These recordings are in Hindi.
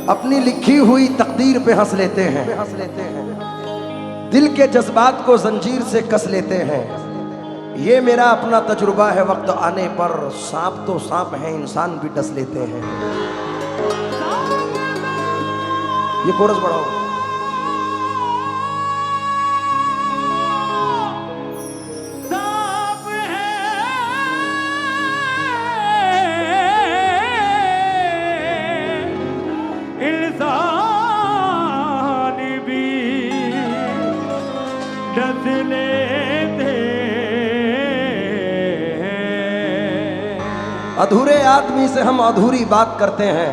अपनी लिखी हुई तकदीर पे हंस लेते हैं, दिल के जज्बात को जंजीर से कस लेते हैं। ये मेरा अपना तजुर्बा है, वक्त आने पर सांप तो सांप है, इंसान भी डस लेते हैं। ये कोरस बढ़ाओ। अधूरे आदमी से हम अधूरी बात करते हैं,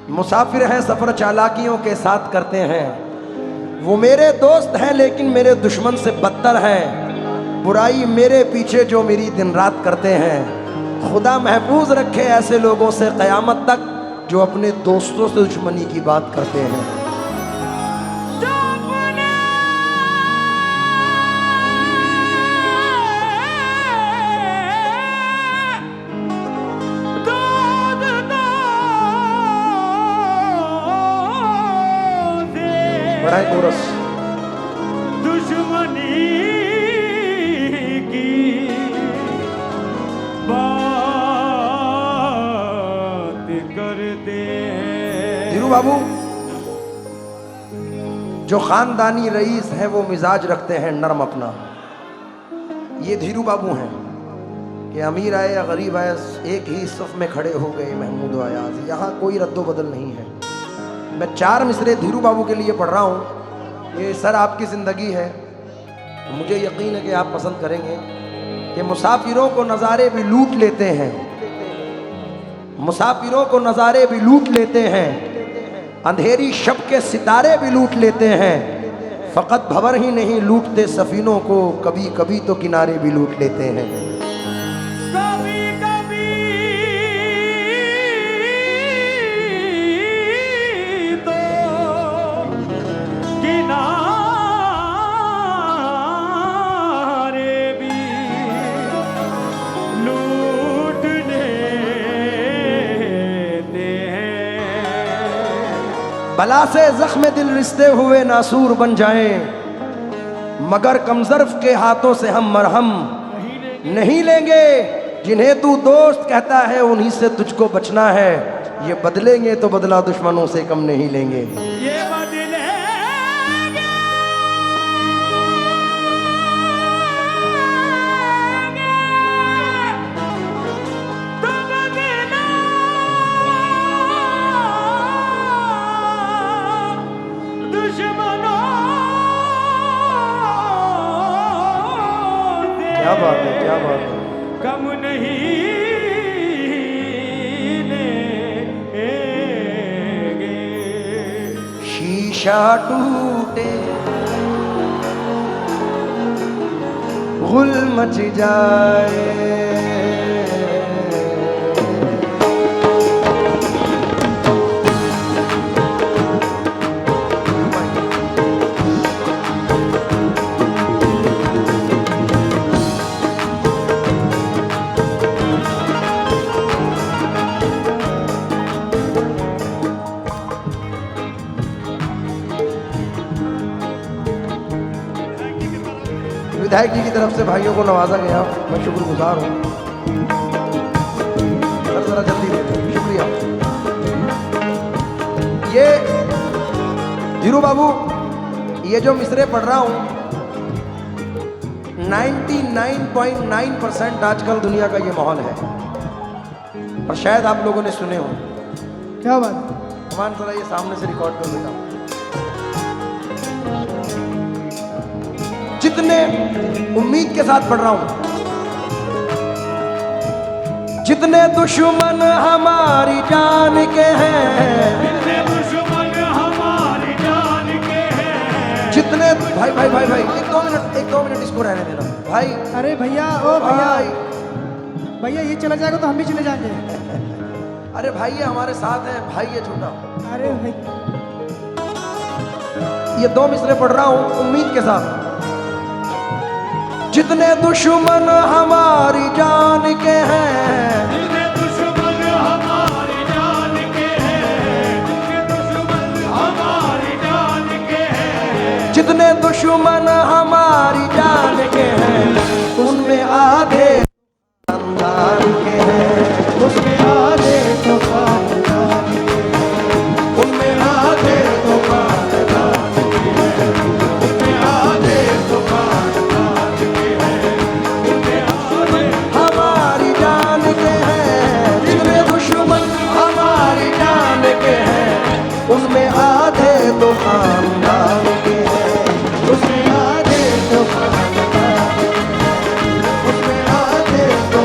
मुसाफिर हैं सफर चालाकियों के साथ करते हैं। वो मेरे दोस्त हैं लेकिन मेरे दुश्मन से बदतर हैं। बुराई मेरे पीछे जो मेरी दिन रात करते हैं। खुदा महफूज रखे ऐसे लोगों से क़यामत तक जो अपने दोस्तों से दुश्मनी की बात करते हैं। कोरस। दुश्मनी की बात करते हैं। धीरू बाबू जो खानदानी रईस है वो मिजाज रखते हैं नरम अपना। ये धीरू बाबू हैं कि अमीर आए या गरीब आए एक ही सफ में खड़े हो गए महमूद अयाज। यहाँ कोई रद्दो बदल नहीं है। मैं 4 मिसरे धीरू बाबू के लिए पढ़ रहा हूँ। ये सर आपकी ज़िंदगी है, मुझे यकीन है कि आप पसंद करेंगे। कि मुसाफिरों को नज़ारे भी लूट लेते हैं, मुसाफिरों को नज़ारे भी लूट लेते हैं। अंधेरी शब के सितारे भी लूट लेते हैं। फ़कत भंवर ही नहीं लूटते सफ़ीनों को, कभी कभी तो किनारे भी लूट लेते हैं। बला से जख्म दिल रिश्ते हुए नासूर बन जाएं, मगर कमजर्फ के हाथों से हम मरहम नहीं लेंगे। जिन्हें तू दोस्त कहता है उन्हीं से तुझको बचना है। ये बदलेंगे तो बदला दुश्मनों से कम नहीं लेंगे। ये क्या बात है, क्या बात है। कम नहीं लेंगे। शीशा टूटे गुल मच जाए, विधायक जी की तरफ से भाइयों को नवाजा गया, मैं शुक्रगुजार हूँ। सर जरा जल्दी दे दें, शुक्रिया। ये धीरू बाबू, ये जो मिसरे पढ़ रहा हूँ 99.9% आजकल दुनिया का ये माहौल है, और शायद आप लोगों ने सुने हो। क्या बात? मान जरा ये सामने से रिकॉर्ड कर बेटा। जितने उम्मीद के साथ पढ़ रहा हूं, जितने दुश्मन हमारी जान के हैं, जितने दुश्मन हमारी जान के हैं, जितने भाई भाई भाई भाई एक दो मिनट इसको रहने देना भाई। अरे भैया, ओ भैया, भाई भैया ये चला जाएगा तो हम भी चले जाएंगे। अरे भाई ये हमारे साथ है, भाई ये छोटा। अरे भाई, ये दो मिसरे पढ़ रहा हूं उम्मीद के साथ। जितने दुश्मन हमारी जान के हैं, जितने दुश्मन हमारी जान के हैं, जितने दुश्मन हमारी जान के हैं, जितने दुश्मन हमारी जान के हैं, उनमें आधे खानदान के हैं, उसमें आधे तो खानदान के हैं, उनमें आधे तो खानदान के हैं, उनमें आधे तो खानदान के हैं, उनमें आधे हमारी जान के हैं। जितने दुश्मन हमारी जान के हैं, उनमें आधे तो खानदान के हैं, उसमें आधे तो खानदान के हैं, उसमें आधे तो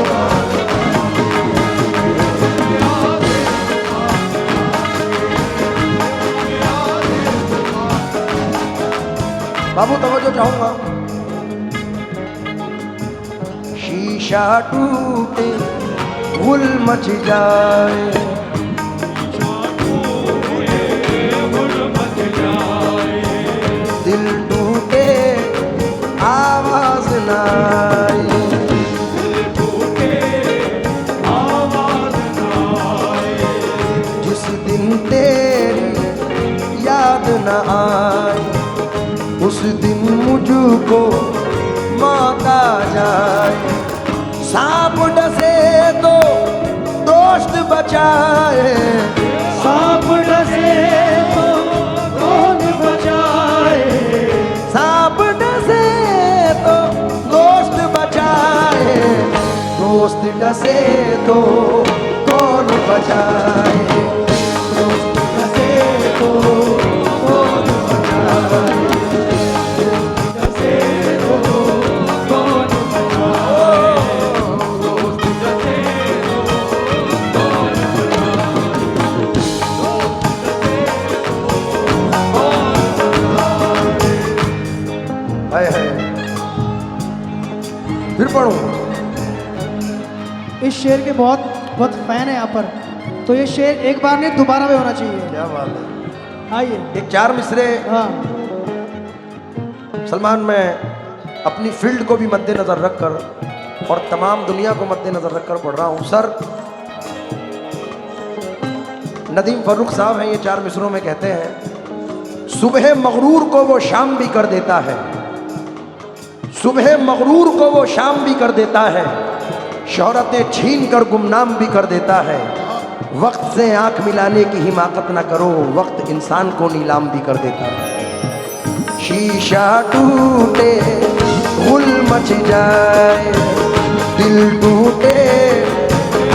बाबू तवज्जो चाहूंगा। शीशा टूटे गुल मच जाए, गुल मच जाए, दिल टूटे आवाज ना आए, टूटे आवाज ना आए, जिस दिन तेरी याद न आए, उस दिन मुझको मौत आ जाए। सांप डसे तो दोस्त बचाए, सांप डसे तो कौन बचाए, सांप डसे तो दोस्त बचाए, दोस्त डसे तो कौन बचाए, दोस्त डसे तो कौन बचाए, दोस्त डसे तो कौन बचाए, दोस्त डसे तो कौन बचाए। हाय फिर पढ़ूं। इस शेर के बहुत बहुत फैन है यहाँ पर, तो ये शेर एक बार नहीं दोबारा भी होना चाहिए। क्या बात है। आइए। एक चार मिसरे हाँ, सलमान, मैं अपनी फील्ड को भी मद्देनजर रखकर और तमाम दुनिया को मद्देनजर रखकर पढ़ रहा हूं। सर नदीम फर्रुख साहब हैं, ये चार मिसरों में कहते हैं, सुबह मगरूर को वो शाम भी कर देता है, सुबह मगरूर को वो शाम भी कर देता है, शोहरतें छीन कर गुमनाम भी कर देता है। वक्त से आंख मिलाने की हिमाकत ना करो, वक्त इंसान को नीलाम भी कर देता है। शीशा टूटे गुल मच जाए, दिल टूटे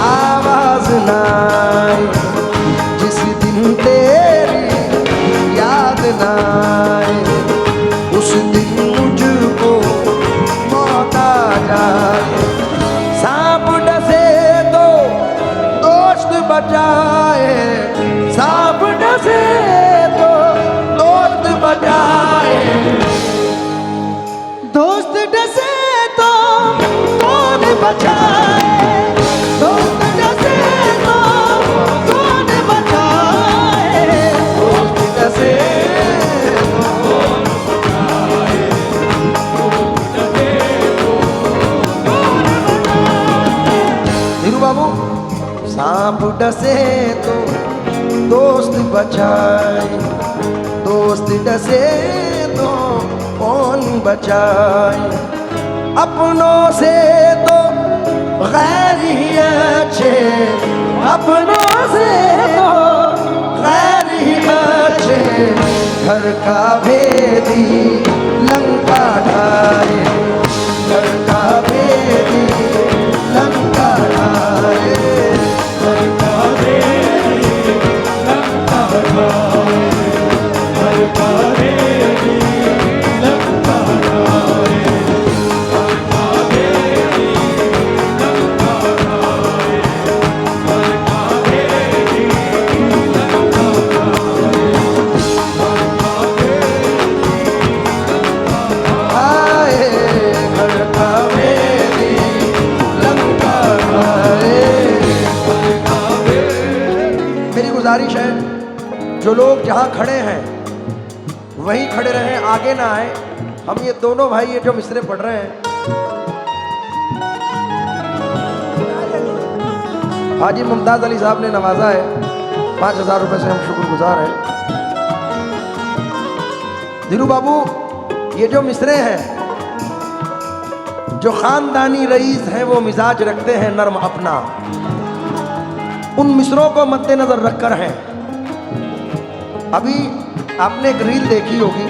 आवाज ना आए, जिस दिन तेरी याद ना आए, उस दिन मुझको मौत आ जाए। सांप डसे तो दोस्त बचाए, सांप डसे तो दोस्त बचाए, दोस्त डसे तो कौन बचाए, दोस्त डसे तो कौन बचाए, दोस्त डसे तो कौन बचाए, दोस्त डसे तो कौन बचाए। धीरू बाबू, सांप डसे तो दोस्त बचाए, दोस्त डसे तो कौन बचाए, अपनों से तो गैर ही अच्छे, अपनों से तो गैर ही अच्छे, घर का भेदी लंका ढाए, घर का भेदी लंका ढाए, घर का भेदी लंका ढाए, घर का भेदी लंका ढाए, घर का भेदी लंका ढाए, घर का भेदी लंका ढाए, घर का आए, घर का भेदी लंका ढाए। मेरी गुजारिश है, जो लोग जहाँ खड़े हैं वहीं खड़े रहें, आगे ना आए। हम ये दोनों भाई ये जो मिसरे पढ़ रहे हैं, हाजी मुमताज अली साहब ने नवाजा है, 5,000 रुपए से हम शुक्रगुजार हैं। धीरू बाबू, ये जो मिसरे हैं, जो खानदानी रईस हैं वो मिजाज रखते हैं नर्म अपना, उन मिसरों को मद्देनजर रखकर हैं। अभी आपने एक रील देखी होगी,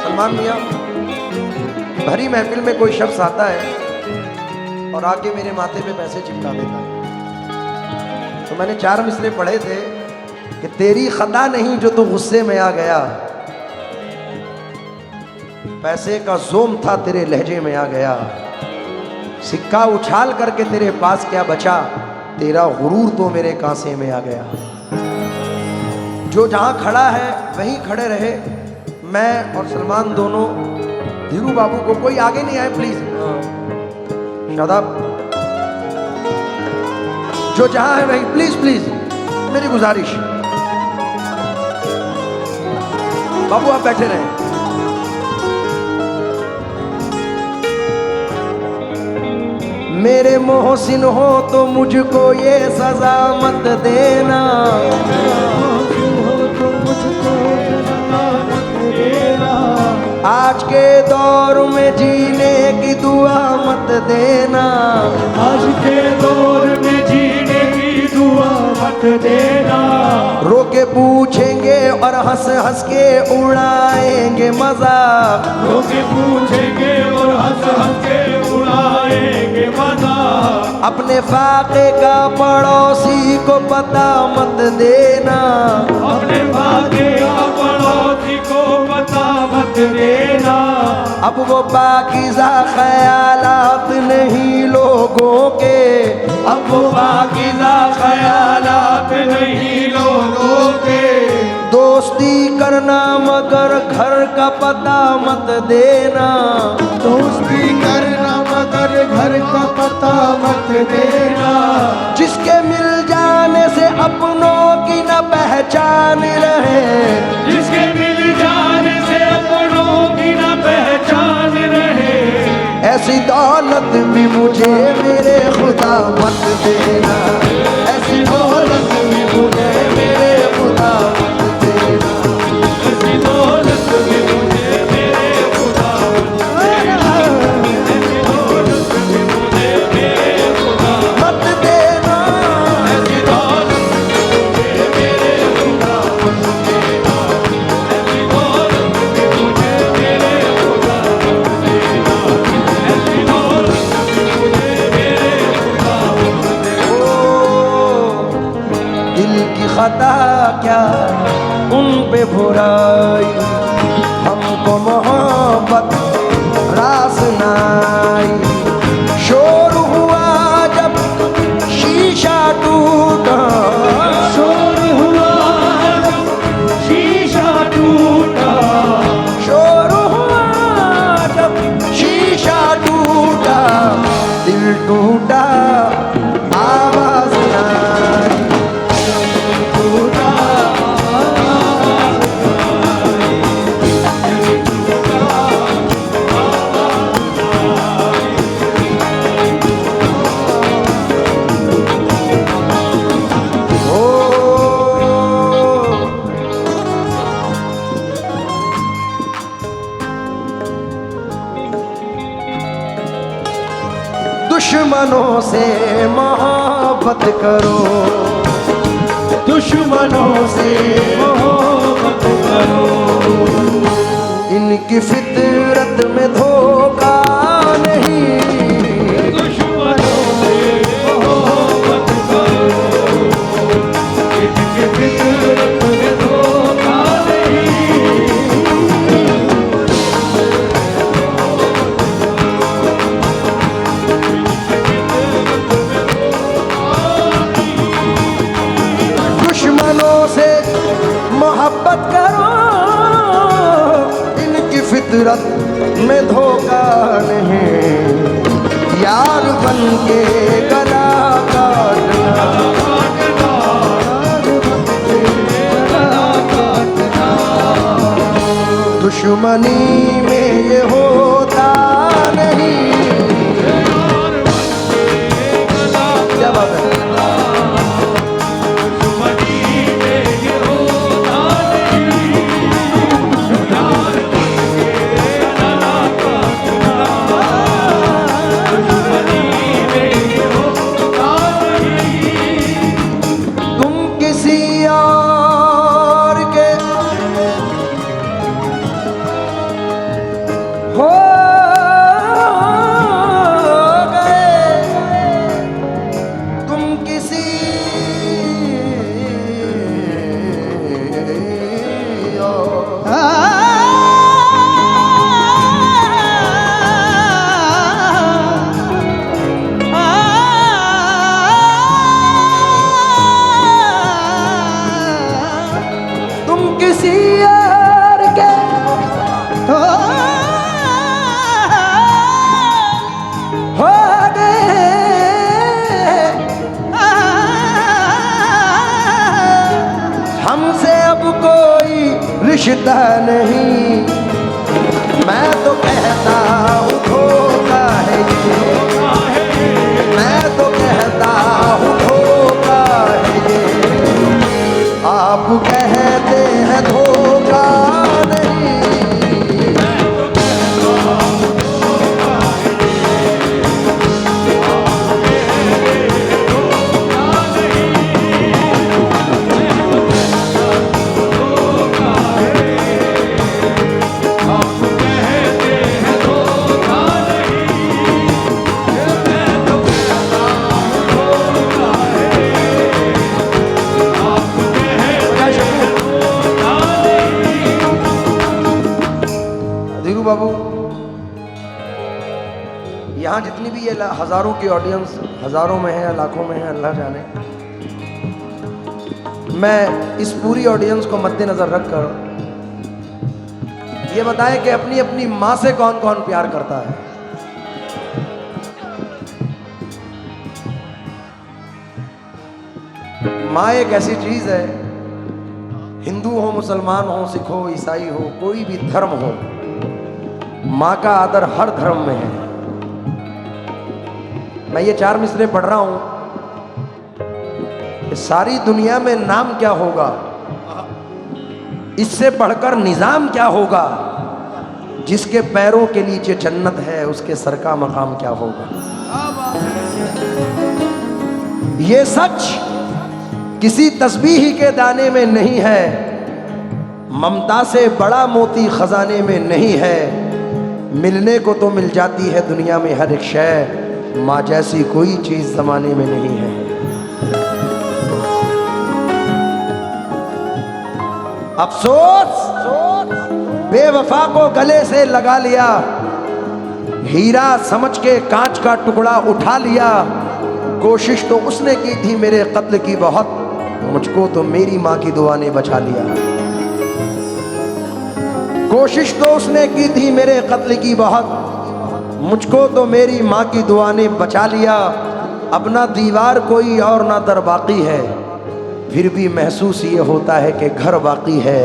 सलमान मियाँ भरी महफिल में कोई शख्स आता है और आके मेरे माथे पे पैसे चिपका देता है। तो मैंने 4 मिसरे पढ़े थे कि तेरी खता नहीं जो तू गुस्से में आ गया, पैसे का जोम था तेरे लहजे में आ गया, सिक्का उछाल करके तेरे पास क्या बचा, तेरा गुरूर तो मेरे कांसे में आ गया। जो जहां खड़ा है वहीं खड़े रहे। मैं और सलमान दोनों धीरू बाबू को, कोई आगे नहीं आए प्लीज, शादाब, जो जहां है वहीं प्लीज प्लीज, मेरी गुजारिश। बाबू आप बैठे रहें। मेरे मोहसिन हो तो मुझको ये सजा मत देना, आज के दौर में जीने की दुआ मत देना, आज के दौर में जीने की दुआ मत देना, रोके पूछेंगे और हंस हंस के उड़ाएंगे मजाक, लोग पूछेंगे और हंस हंस के उड़ाएंगे मजाक, अपने फाके का पड़ोसी को पता मत देना, अपने भाग्य का पड़ोसी को पता मत देना, अब वो पाकीज़ा ख्यालात नहीं लोगों के, अब वो पाकीज़ा ख्यालात नहीं लोगों के, दोस्ती करना मगर घर का पता मत देना, दोस्ती करना मगर घर का पता मत देना, जिसके मिल जाने से अपनों की न पहचान रहे, जिसके मिल जाने से अपनों की न पहचान रहे, ऐसी दौलत भी मुझे मेरे खुदा मत देना, ऐसी दौलत भी मुझे मेरे खुदा मत देना, ऐसी दौलत भी मुझे मेरे खुदा मत देना, ऐसी दौलत भी मुझे मेरे खुदा मत देना, ऐसी दौलत भी मुझे मेरे खुदा मत देना, ऐसी दौलत भी मुझे मेरे खुदा मत देना, ऐसी दौलत भी मुझे मेरे खुदा मत देना। ओ, दिल की खता क्या उन पे बुराई, हमको मोहब्बत रास नाई, शोर हुआ जब शीशा टूटा, शोर हुआ जब शीशा टूटा, शोर हुआ जब शीशा टूटा, दिल टूटा आवाज आई, टूटा दुश्मनों से मोहब्बत करो, दुश्मनों से मोहब्बत करो, इनकी फितरत में धोखा नहीं, दुश्मनों से मोहब्बत करो, इनकी फितरत में धोखा नहीं, दुश्मनों से मोहब्बत करो, इनकी फितरत में धोखा नहीं, यार बन के गला काटना, दुश्मनी में ये होता नहीं। क्या बात है? रिश्ता नहीं, मैं तो कहता हूँ धोखा है ये, मैं तो कहता हूँ धोखा है ये, आप कहते हैं धोखा नहीं, बाबू यहाँ जितनी भी ये हजारों की ऑडियंस, हजारों में है या लाखों में है अल्लाह जाने, मैं इस पूरी ऑडियंस को मद्देनजर रखकर ये बताएं कि अपनी अपनी माँ से कौन कौन प्यार करता है। माँ एक ऐसी चीज है, हिंदू हो, मुसलमान हो, सिख हो, ईसाई हो, कोई भी धर्म हो, माँ का आदर हर धर्म में है। मैं ये 4 मिसरे पढ़ रहा हूं कि सारी दुनिया में नाम क्या होगा, इससे बढ़कर निजाम क्या होगा, जिसके पैरों के नीचे जन्नत है उसके सर का मकाम क्या होगा। ये सच किसी तस्बीह के दाने में नहीं है, ममता से बड़ा मोती खजाने में नहीं है, मिलने को तो मिल जाती है दुनिया में हर एक शय, माँ जैसी कोई चीज जमाने में नहीं है। अफसोस बेवफा को गले से लगा लिया, हीरा समझ के कांच का टुकड़ा उठा लिया, कोशिश तो उसने की थी मेरे कत्ल की बहुत, मुझको तो मेरी माँ की दुआ ने बचा लिया। कोशिश तो उसने की थी मेरे कत्ल की बहुत, मुझको तो मेरी माँ की दुआ ने बचा लिया। अब ना दीवार कोई और ना दर बाकी है, फिर भी महसूस ये होता है कि घर बाकी है।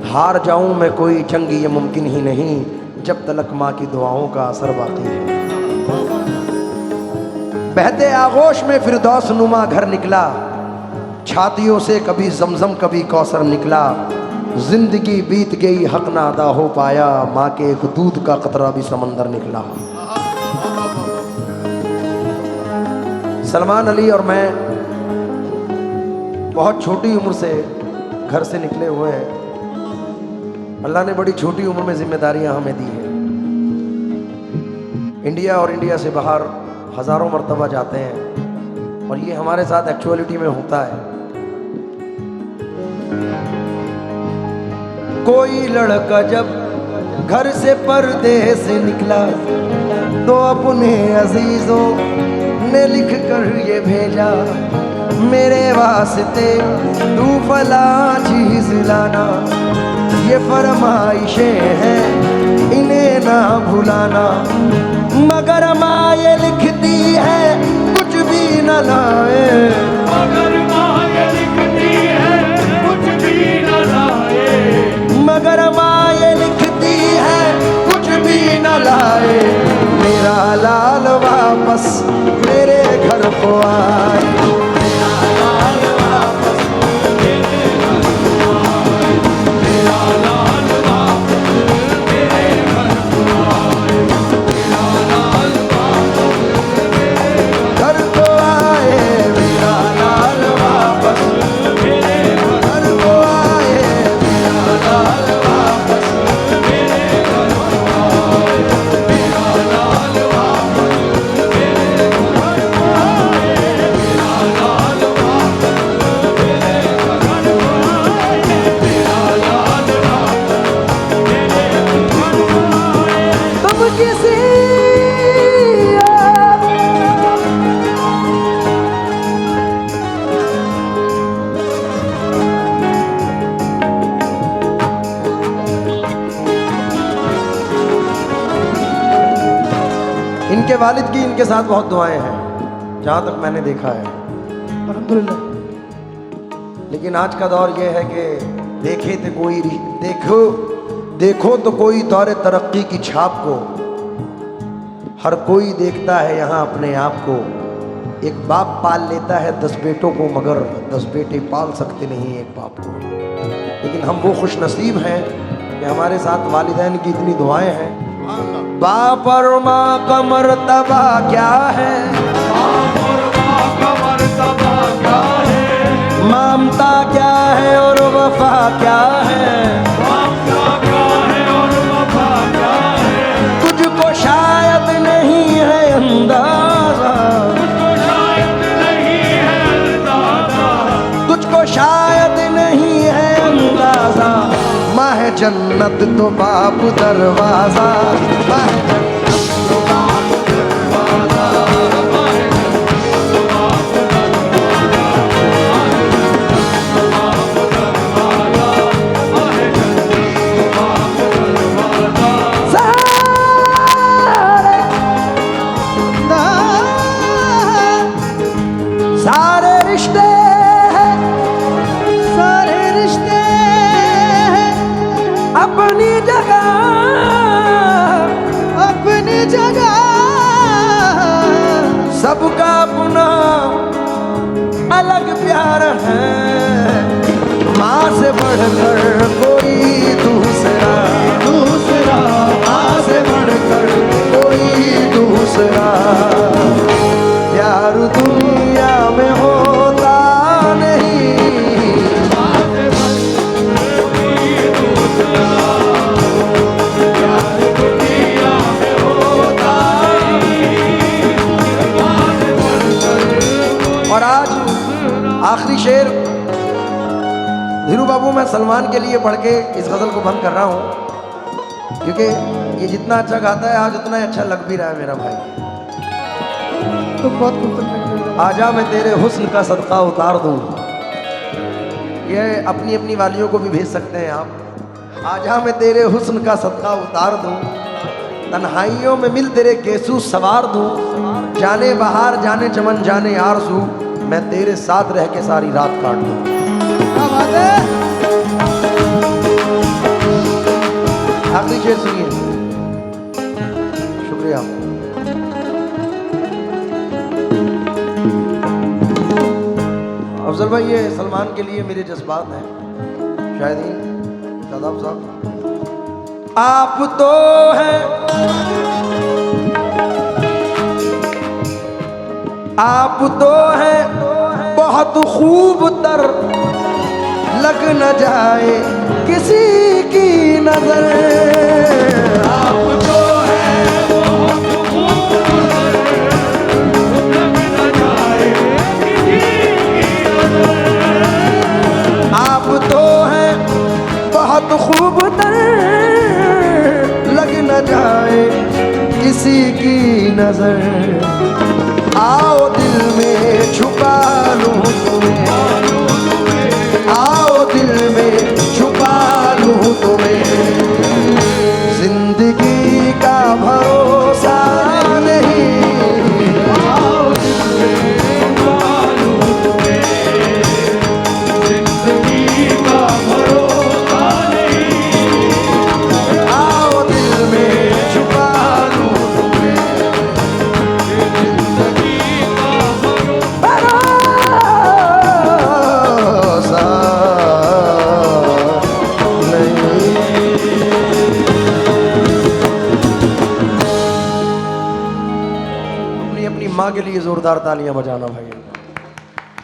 हार जाऊं मैं कोई जंग ये मुमकिन ही नहीं, जब तलक माँ की दुआओं का असर बाकी है। बहते आगोश में फिरदौस नुमा घर निकला, छातियों से कभी जमजम कभी कौसर निकला। जिंदगी बीत गई हक ना अदा हो पाया, माँ के एक दूध का कतरा भी समंदर निकला। सलमान अली और मैं बहुत छोटी उम्र से घर से निकले हुए हैं। अल्लाह ने बड़ी छोटी उम्र में जिम्मेदारियां हमें दी हैं। इंडिया और इंडिया से बाहर हज़ारों मरतबा जाते हैं और ये हमारे साथ एक्चुअलिटी में होता है। कोई लड़का जब घर से परदेस से निकला तो अपने अजीजों ने लिख कर ये भेजा, मेरे वास्ते तू फला चीज लाना, ये फरमाइशें हैं इन्हें ना भुलाना। मगर माँ ये लिखती है कुछ भी न लाए, मगर माँ ये लिखती है कुछ भी न लाए, मगर माँ ये लिखती है कुछ भी न लाए। मेरा लाल वापस मेरे घर को आए, मेरा लाल वापस मेरे घर को आए, मेरा लाल वापस मेरे घर को आए, मेरा लाल वापस मेरे घर को आए, मेरा लाल वापस मेरे घर को आए, मेरा लाल वापस मेरे घर को आए, मेरा लाल वापस मेरे घर को आए, मेरा लाल वापस मेरे घर को आए, मेरा लाल वापस मेरे घर को आए। तुम किसी इनके वालिद की इनके साथ बहुत दुआएं हैं जहां तक मैंने देखा है। अल्हम्दुलिल्लाह। लेकिन आज का दौर ये है कि देखो तो कोई दौरे तरक्की की छाप को, हर कोई देखता है यहाँ अपने आप को। एक बाप पाल लेता है 10 बेटों को, मगर 10 बेटे पाल सकते नहीं एक बाप को। लेकिन हम वो खुश नसीब हैं कि हमारे साथ वालिदैन की इतनी दुआएं हैं। बाप और माँ का मर्तबा क्या है, बाप और माँ का मर्तबा क्या है, ममता क्या है और वफा क्या है। बाप का क्या है और वफा क्या है, तुझको शायद नहीं है अंदाजा, तुझको शायद नहीं है अंदाजा, तुझको शायद नहीं है अंदाजा। माह जन्नत तो बाप दरवाजा, माह जन्नत तो बाप दरवाजा। सारे रिश्ते हैं, सारे रिश्ते अपनी जगह, अपनी जगह, सबका अपना अलग प्यार है। माँ से बढ़कर कोई दूसरा, दूसरा माँ से बढ़कर कोई दूसरा प्यार दुनिया में होता नहीं। और आज आखिरी शेर धीरू बाबू मैं सलमान के लिए पढ़ के इस गज़ल को बंद कर रहा हूँ, क्योंकि ये जितना अच्छा गाता है आज उतना ही अच्छा लग भी रहा है मेरा भाई। तुम बहुत खूबसूरत। आजा मैं तेरे हुस्न का सदका उतार दूँ, ये अपनी अपनी वालियों को भी भेज सकते हैं आप। आजा मैं तेरे हुस्न का सदका उतार दूँ, तन्हाइयों में मिल तेरे गेसू सवार दूँ। जाने बहार जाने चमन जाने आरज़ू, मैं तेरे साथ रह के सारी रात काट दूँ। क्या बात है। आखिरी शेर सुनिए। शुक्रिया। अफजल भाई ये सलमान के लिए मेरे जज्बात हैं। शायदीन शादाब साहब आप तो हैं आप तो हैं बहुत खूब तर, लग न जाए किसी की नजर। आप तो हैं बहुत खूबसूरत, लग न जाए किसी की नजर। आप तो हैं बहुत खूब तर, लग न जाए किसी की नजर। आओ दिल में छुपा लूं तुम्हें, आओ दिल में छुपा लूं तुम्हें। जिंदगी का भरोसा नहीं, आओ दिल में छुपा लूं तुम्हें, जिंदगी का भरोसा नहीं। आओ दिल में छुपा लूं तुम्हें। जिंदगी का भरोसा भरोसा नहीं। अपनी अपनी माँ के लिए जोरदार तालियां बजाना भाई।